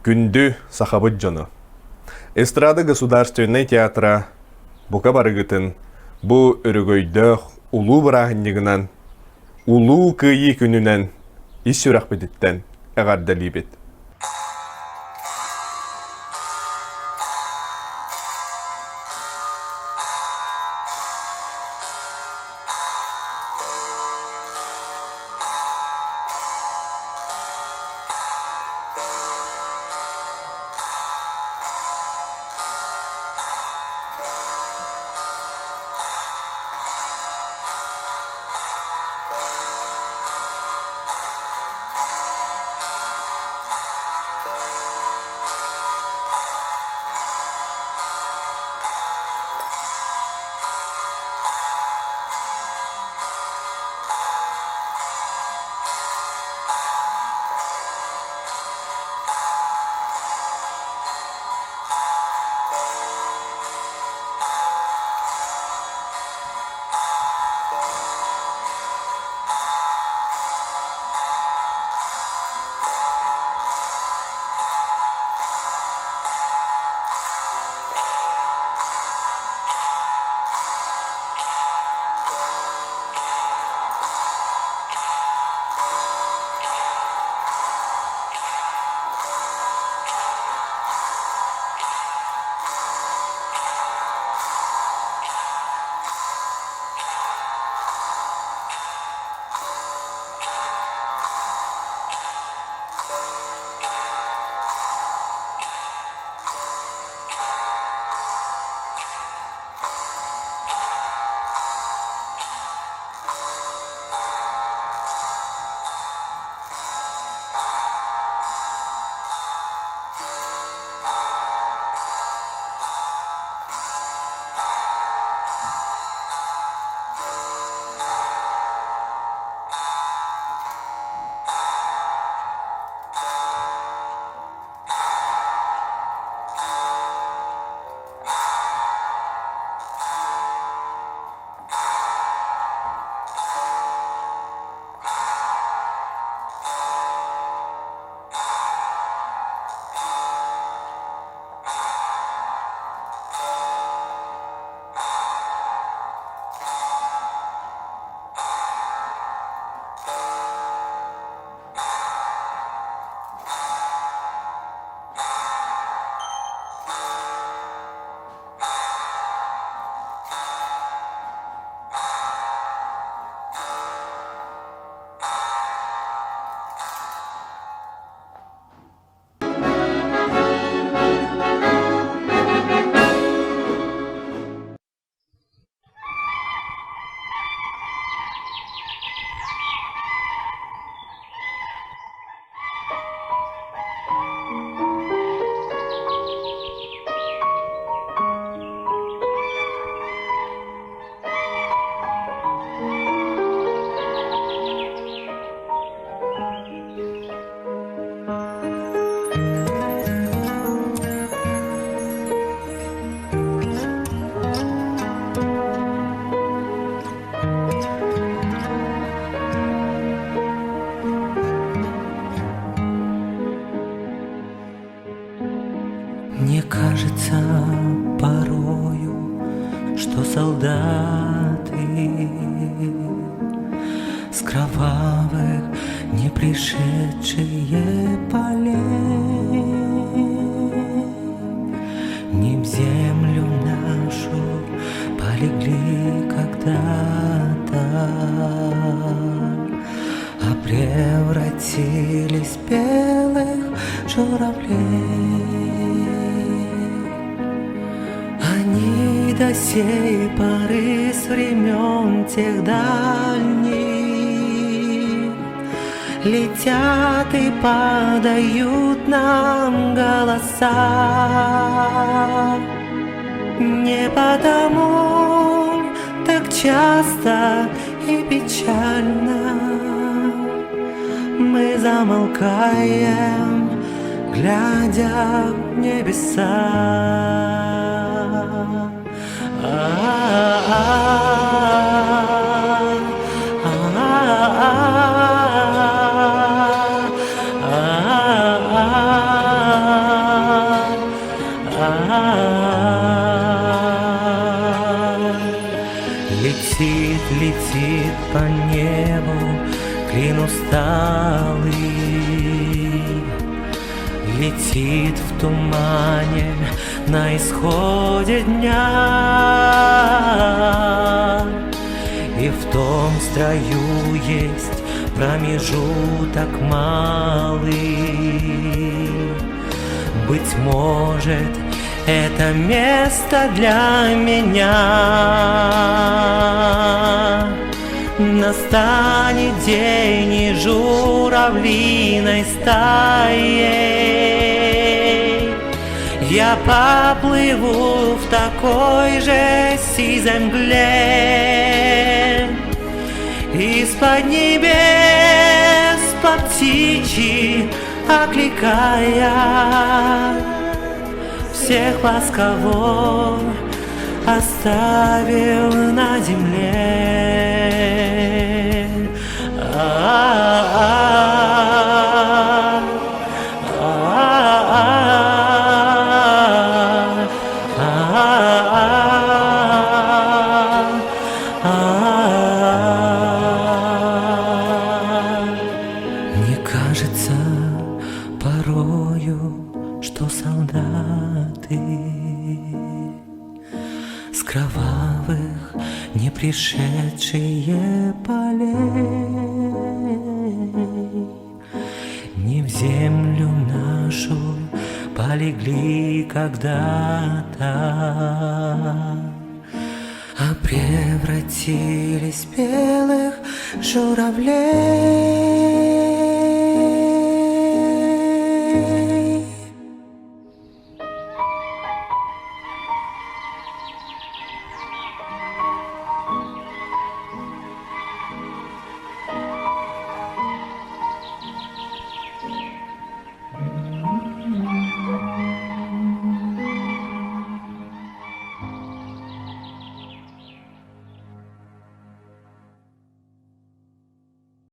Күндү сахабыт жону. Эстрада государственный театра бука барыгытын бу өрөгөйдөх улуу барахынньыгынан улуу кыйы күнүнен ис сүрахбытыттан эгардалибет. Мне кажется порою, что солдаты с кровавых не пришедшие полей не в землю нашу полегли когда-то, а превратились в белых журавлей. Они до сей поры с времен тех дальних летят и подают нам голоса. Не потому так часто и печально мы замолкаем, глядя в небеса. летит по небу клин усталый, летит в тумане на исходе дня. И в том строю есть промежуток малый. Быть может, это место для меня. Настанет день, и журавлиной стаей я поплыву в такой же сизой мгле. Из-под небес по птичьи окликая всех вас, кого оставил на земле. Мне кажется порою, что солдаты с кровавых не пришедшие полей не в землю нашу полегли когда-то, а превратились в белых журавлей.